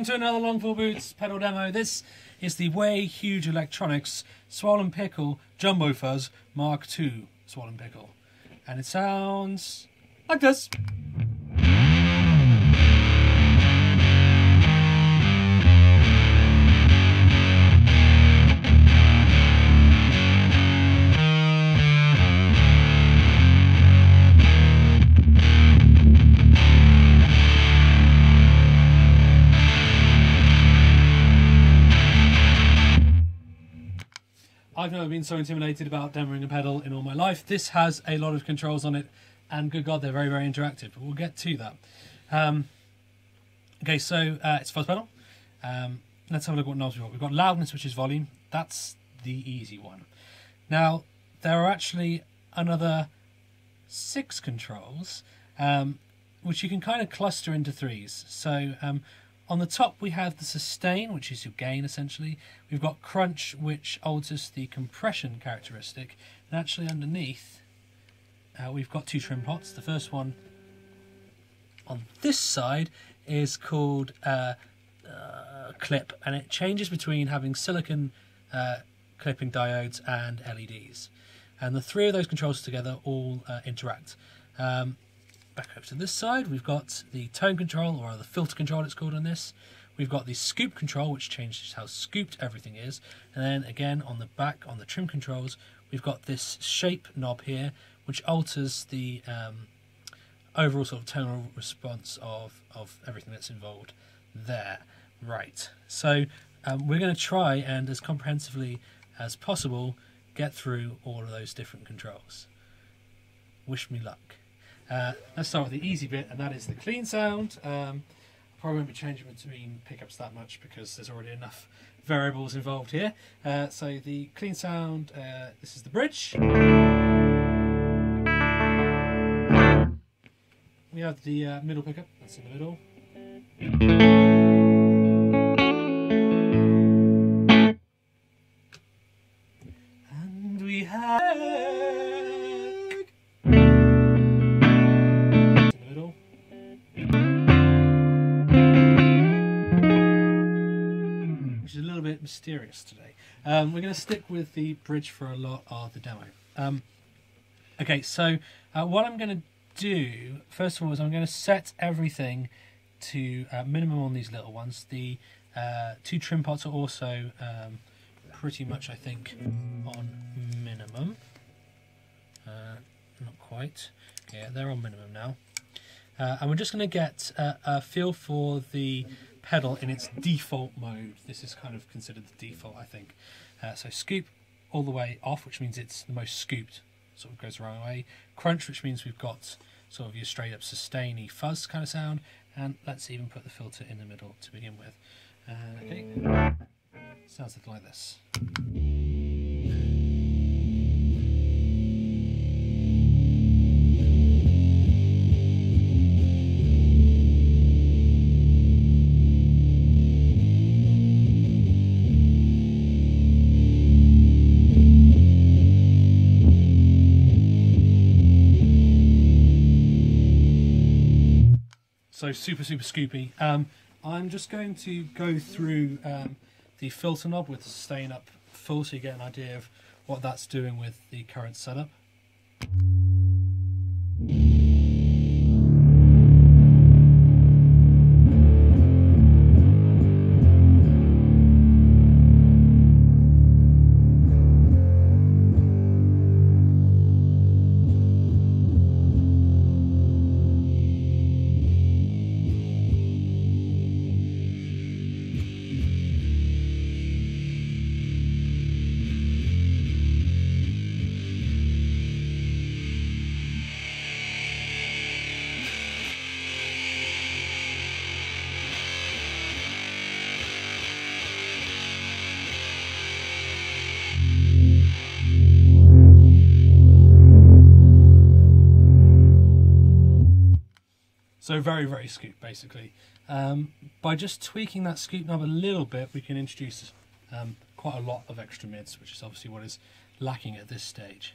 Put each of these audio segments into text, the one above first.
Welcome to another LongFallBoots pedal demo. This is the Way Huge Electronics Swollen Pickle Jumbo Fuzz Mark II Swollen Pickle. And it sounds like this. I've never been so intimidated about demoing a pedal in all my life. This has a lot of controls on it, and good God, they're very, very interactive. But we'll get to that. Okay, so it's a fuzz pedal. Let's have a look at what knobs we've got. We've got loudness, which is volume. That's the easy one. Now, there are actually another 6 controls, which you can kind of cluster into 3s. So on the top we have the sustain, which is your gain essentially. We've got crunch, which alters the compression characteristic. And actually underneath we've got 2 trim pots. The first one on this side is called clip, and it changes between having silicon clipping diodes and LEDs. And the 3 of those controls together all interact. Back over to this side, we've got the tone control, or the filter control it's called on this. We've got the scoop control, which changes how scooped everything is. And then again on the back, on the trim controls, we've got this shape knob here, which alters the overall sort of tonal response of everything that's involved there. Right, so we're going to try and as comprehensively as possible get through all of those different controls. Wish me luck. Let's start with the easy bit, and that is the clean sound. Probably won't be changing between pickups that much because there's already enough variables involved here. So the clean sound, this is the bridge. We have the middle pickup, that's in the middle. And we have mysterious today. We're going to stick with the bridge for a lot of the demo. Okay, so what I'm going to do first of all is I'm going to set everything to minimum on these little ones. The 2 trim pots are also pretty much, I think, on minimum. Not quite. Yeah, they're on minimum now. And we're just going to get a feel for the pedal in its default mode. This is kind of considered the default, I think. So scoop all the way off, which means it's the most scooped, sort of goes the wrong way. Crunch, which means we've got sort of your straight up sustainy fuzz kind of sound. And let's even put the filter in the middle to begin with. Okay, sounds something like this. So super scoopy. I'm just going to go through the filter knob with the sustain up full so you get an idea of what that's doing with the current setup. So very scoop basically. By just tweaking that scoop knob a little bit, we can introduce quite a lot of extra mids, which is obviously what is lacking at this stage.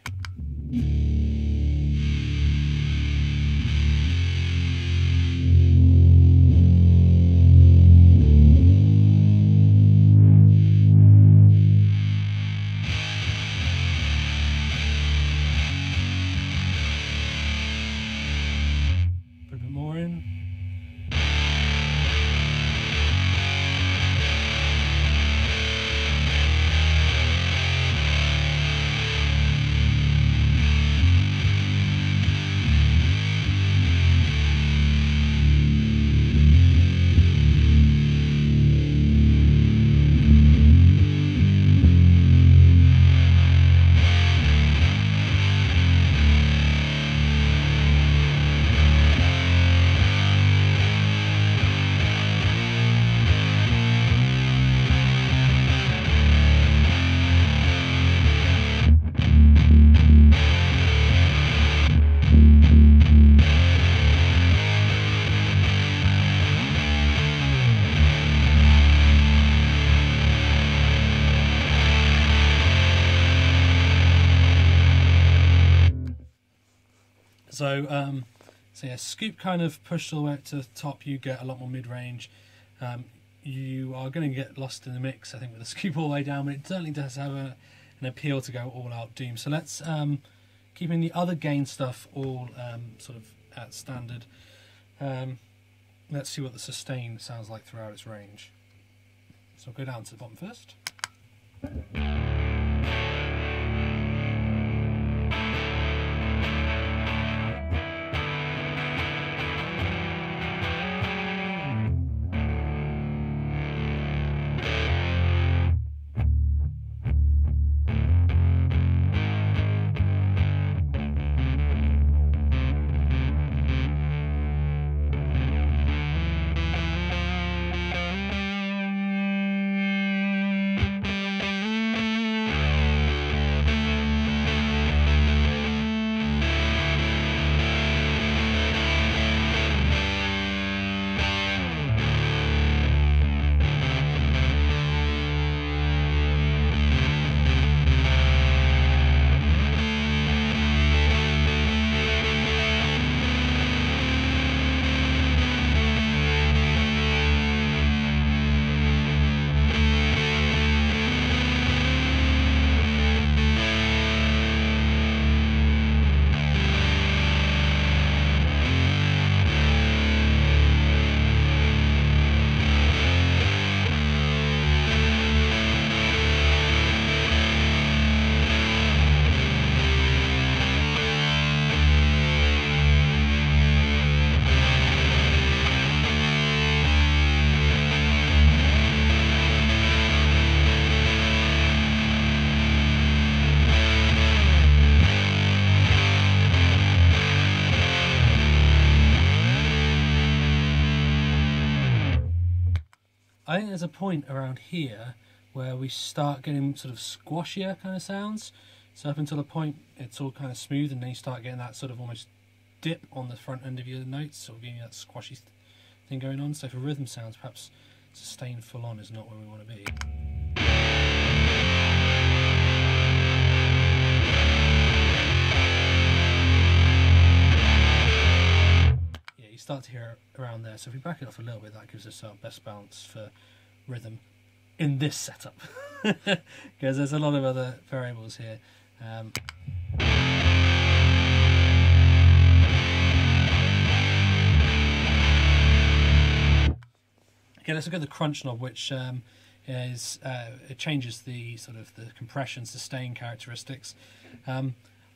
So, so yeah, scoop kind of pushed all the way up to the top, you get a lot more mid-range. You are going to get lost in the mix, I think, with the scoop all the way down, but it certainly does have an appeal to go all-out doom. So let's, keeping the other gain stuff all sort of at standard, let's see what the sustain sounds like throughout its range. So I'll go down to the bottom first. I think there's a point around here where we start getting sort of squashier kind of sounds. So up until a point it's all kind of smooth, and then you start getting that sort of almost dip on the front end of your notes, sort of giving you that squashy thing going on. So for rhythm sounds, perhaps sustain full on is not where we want to be. You start to hear it around there. So if we back it off a little bit, that gives us our best balance for rhythm in this setup, because there's a lot of other variables here. Okay, let's look at the crunch knob, which is it changes the sort of the compression sustain characteristics.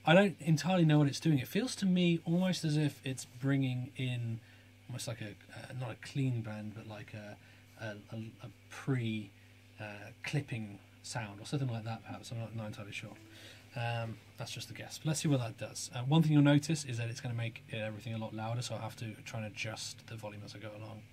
I don't entirely know what it's doing. It feels to me almost as if it's bringing in almost like a not a clean blend, but like a pre clipping sound or something like that. Perhaps I'm not entirely sure. That's just a guess. But let's see what that does. One thing you'll notice is that it's going to make everything a lot louder, so I'll have to try and adjust the volume as I go along.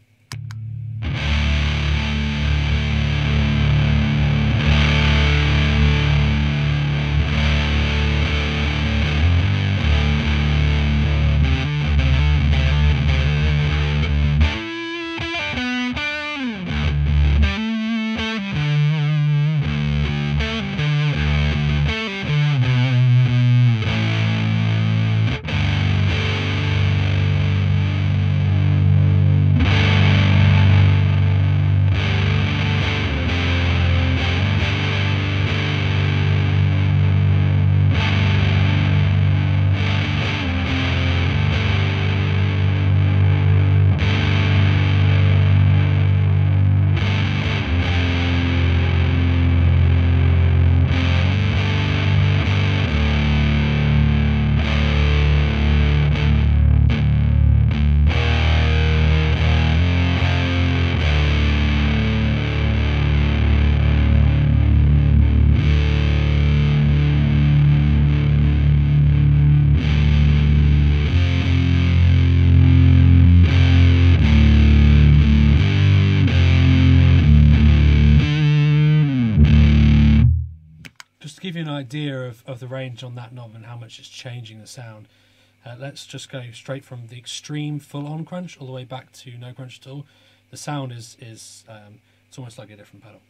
Give you an idea of the range on that knob and how much it's changing the sound. Let's just go straight from the extreme full-on crunch all the way back to no crunch at all. The sound is it's almost like a different pedal.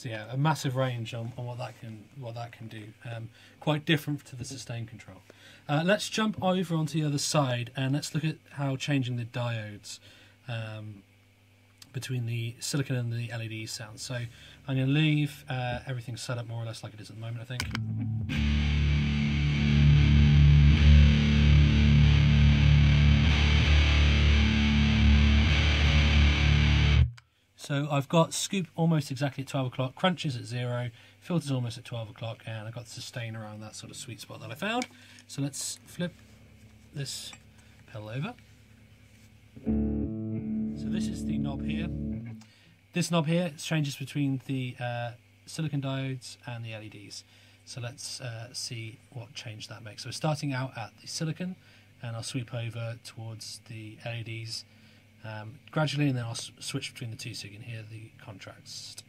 So yeah, a massive range on what that can do. Quite different to the sustain control. Let's jump over onto the other side and let's look at how changing the diodes between the silicon and the LED sounds. So I'm going to leave everything set up more or less like it is at the moment, I think. So I've got scoop almost exactly at 12 o'clock, crunches at 0, filters almost at 12 o'clock, and I've got the sustain around that sort of sweet spot that I found. So let's flip this pedal over. So this is the knob here. This knob here changes between the silicon diodes and the LEDs. So let's see what change that makes. So we're starting out at the silicon, and I'll sweep over towards the LEDs gradually, and then I'll switch between the two so you can hear the contrast.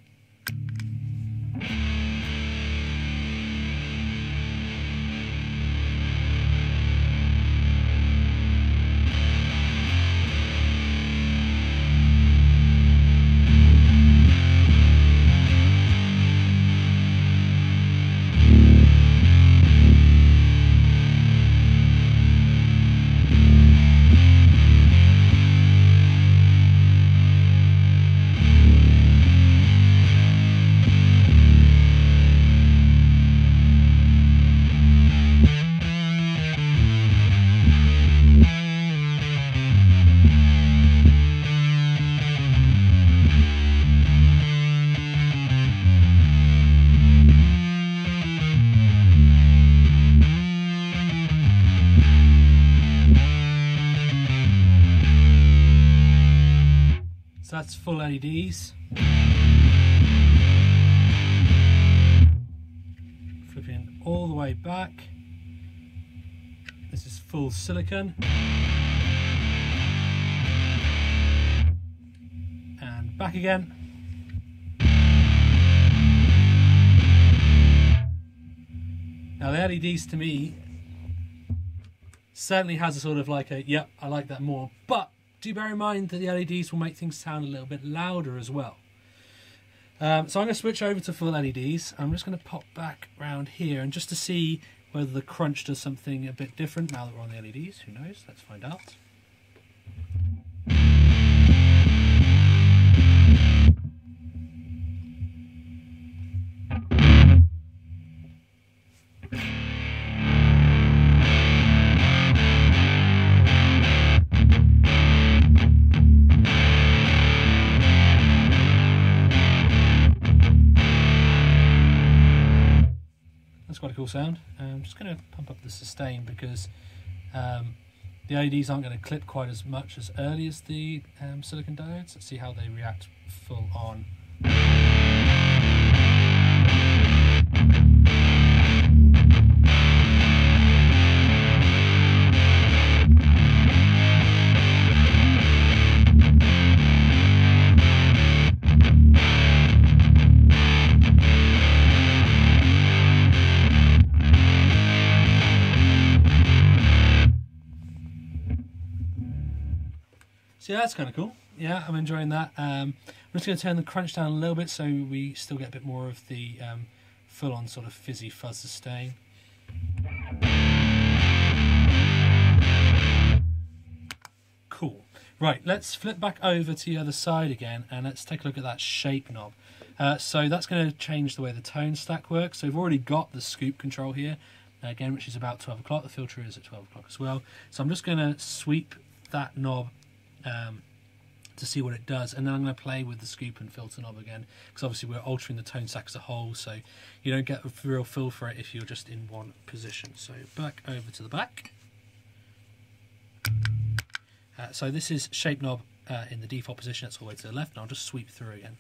So that's full LEDs. Flipping all the way back. This is full silicon. And back again. Now the LEDs to me certainly has a sort of like a, yep, I like that more, but do bear in mind that the LEDs will make things sound a little bit louder as well. So I'm going to switch over to full LEDs. I'm just going to pop back around here and just to see whether the crunch does something a bit different now that we're on the LEDs. Who knows? Let's find out. Quite a cool sound. I'm just going to pump up the sustain because the LEDs aren't going to clip quite as much as early as the silicon diodes. Let's see how they react full on. So yeah, that's kind of cool. Yeah, I'm enjoying that. I'm just going to turn the crunch down a little bit so we still get a bit more of the full-on sort of fizzy fuzz sustain. Cool. Right, let's flip back over to the other side again and let's take a look at that shape knob. So that's going to change the way the tone stack works. So we've already got the scoop control here, again, which is about 12 o'clock. The filter is at 12 o'clock as well. So I'm just going to sweep that knob to see what it does, and then I'm going to play with the scoop and filter knob again, because obviously we're altering the tone stack as a whole, so you don't get a real feel for it if you're just in one position. So back over to the back. So this is shape knob in the default position, it's all the way to the left, and I'll just sweep through again.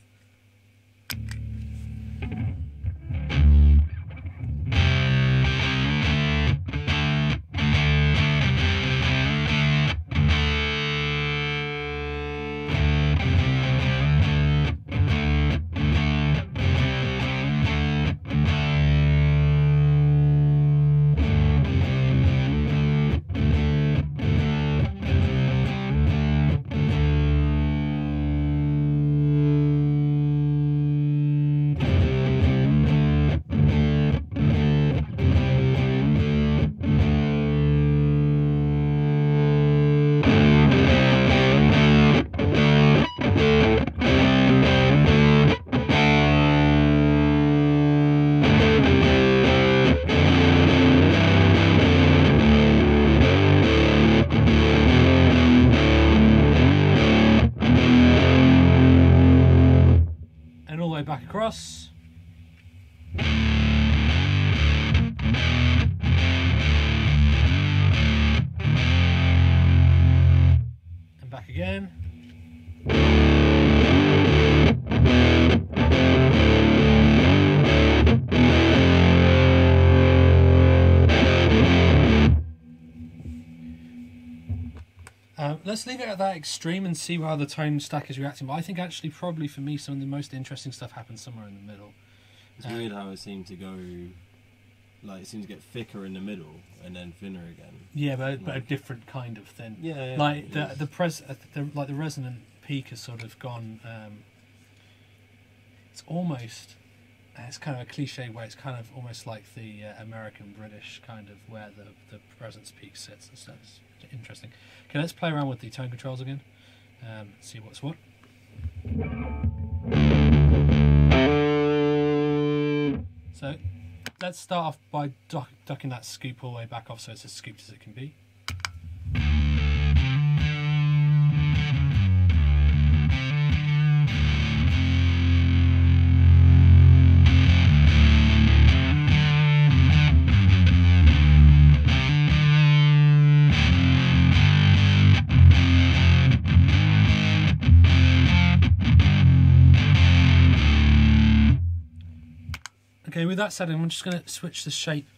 back across. And back again. Let's leave it at that extreme and see how the tone stack is reacting. But I think actually probably for me some of the most interesting stuff happens somewhere in the middle. It's weird how it seems to go, like it seems to get thicker in the middle and then thinner again. Yeah, but a different kind of thin. Yeah, like the resonant peak has sort of gone. It's almost. It's kind of a cliche way. It's kind of almost like the American British kind of where the presence peak sits and stuff. It's interesting. Okay, let's play around with the tone controls again. See what's what. So let's start off by ducking that scoop all the way back off so it's as scooped as it can be. Okay, with that said, I'm just going to switch the shape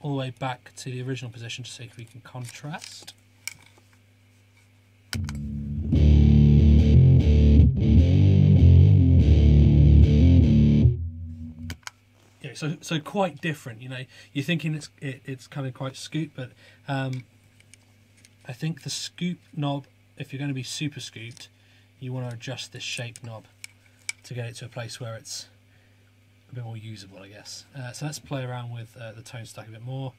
all the way back to the original position to see if we can contrast. Yeah, so quite different. You know, you're thinking it's kind of quite scoop, but I think the scoop knob, if you're going to be super scooped, you want to adjust this shape knob to get it to a place where it's a bit more usable, I guess. So let's play around with the tone stack a bit more.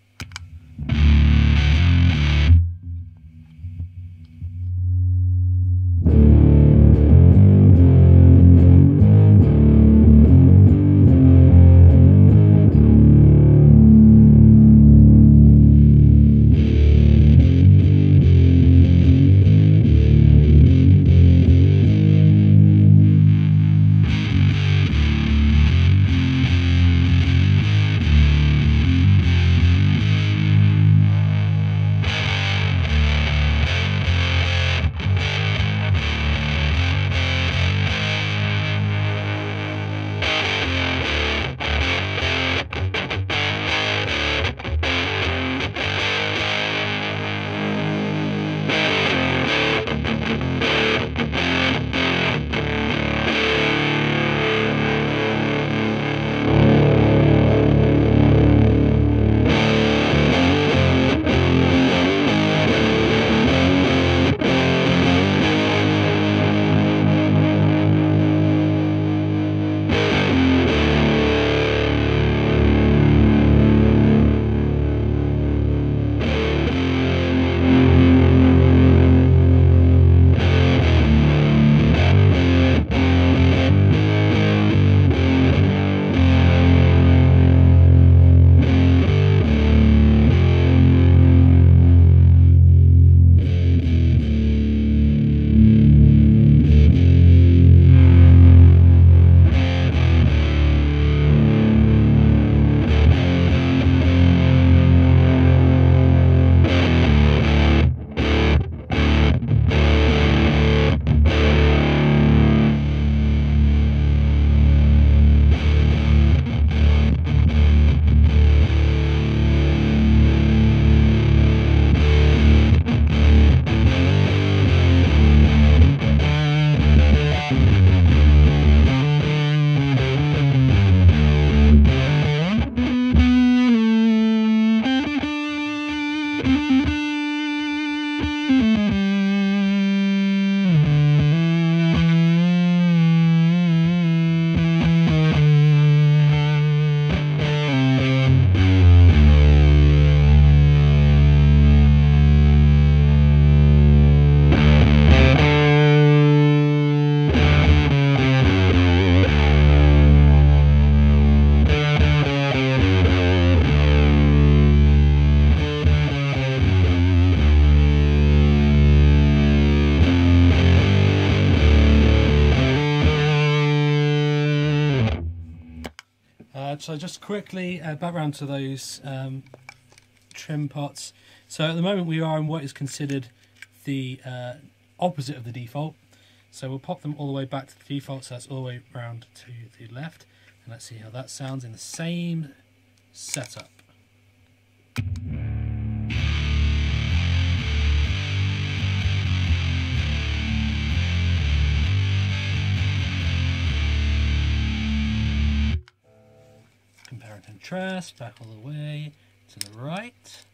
So just quickly back round to those trim pots. So at the moment we are in what is considered the opposite of the default. So we'll pop them all the way back to the default, so that's all the way round to the left. And let's see how that sounds in the same setup. Compare and contrast, back all the way to the right.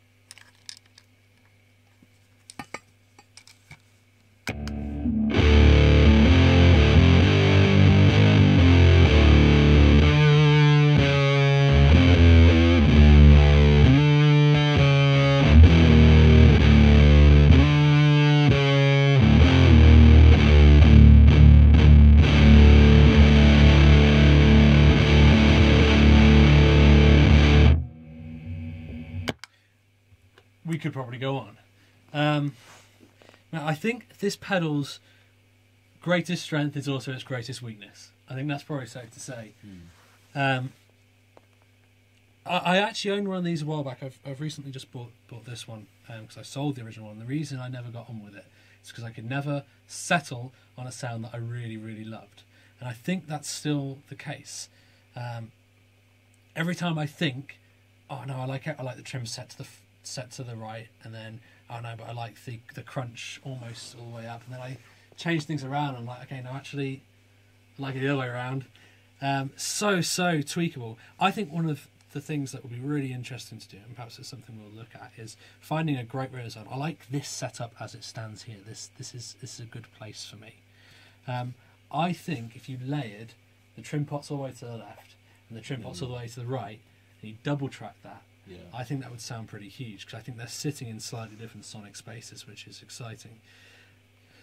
We could probably go on. Now I think this pedal's greatest strength is also its greatest weakness. I think that's probably safe to say. I actually owned one of these a while back. I've recently just bought this one because I sold the original one. The reason I never got on with it is because I could never settle on a sound that I really, really loved. And I think that's still the case. Every time I think, oh no, I like it. I like the trim set to the right, and then oh no, but I like the crunch almost all the way up, and then I change things around. I'm like, okay, no, actually, I like it the other way around. So tweakable. I think one of the things that would be really interesting to do, and perhaps it's something we'll look at, is finding a great rear sound. I like this setup as it stands here. This is a good place for me. I think if you layered the trim pots all the way to the left and the trim pots all the way to the right, and you double track that, I think that would sound pretty huge, because I think they're sitting in slightly different sonic spaces, which is exciting.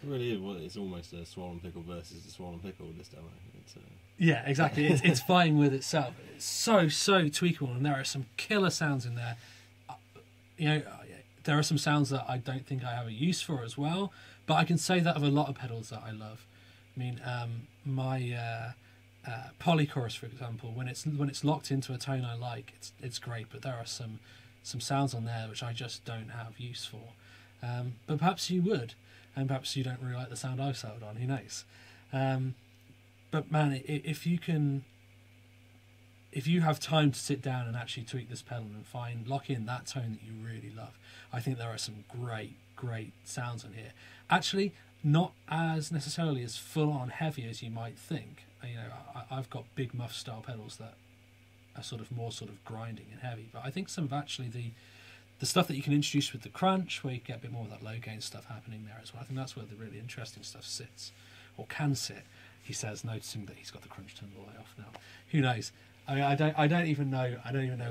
It really is. Well, it's almost a Swollen Pickle versus the Swollen Pickle this demo. Yeah, exactly. It's fighting with itself. It's so tweakable, and there are some killer sounds in there. You know, there are some sounds that I don't think I have a use for as well, but I can say that of a lot of pedals that I love. I mean, my polychorus, for example, when it's locked into a tone I like, it's great, but there are some sounds on there which I just don't have use for. But perhaps you would, and perhaps you don't really like the sound I've settled on. Who knows? But man, if you have time to sit down and actually tweak this pedal and lock in that tone that you really love, I think there are some great sounds on here. Actually, not as necessarily as full on heavy as you might think. You know, I've got big muff style pedals that are more grinding and heavy, but I think some of actually the stuff that you can introduce with the crunch, where you get a bit more of that low gain stuff happening there as well. I think that's where the really interesting stuff sits, or can sit. He says, noticing that he's got the crunch turned all the way off now. Who knows? I mean, I don't even know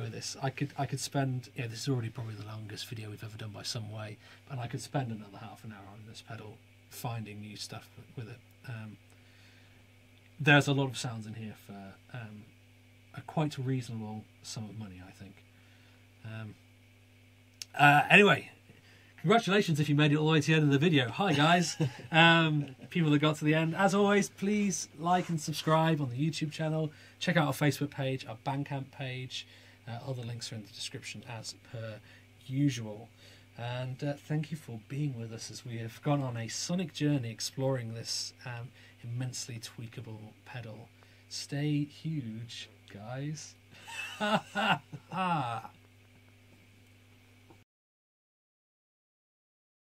with this. I could spend, this is already probably the longest video we've ever done by some way, and I could spend another half an hour on this pedal finding new stuff with it. There's a lot of sounds in here for a quite reasonable sum of money, I think. Anyway, congratulations if you made it all the way to the end of the video. Hi guys, people that got to the end. As always, please like and subscribe on the YouTube channel. Check out our Facebook page, our Bandcamp page. Other links are in the description as per usual. And thank you for being with us as we have gone on a sonic journey exploring this immensely tweakable pedal. Stay huge, guys. Ha ha ha!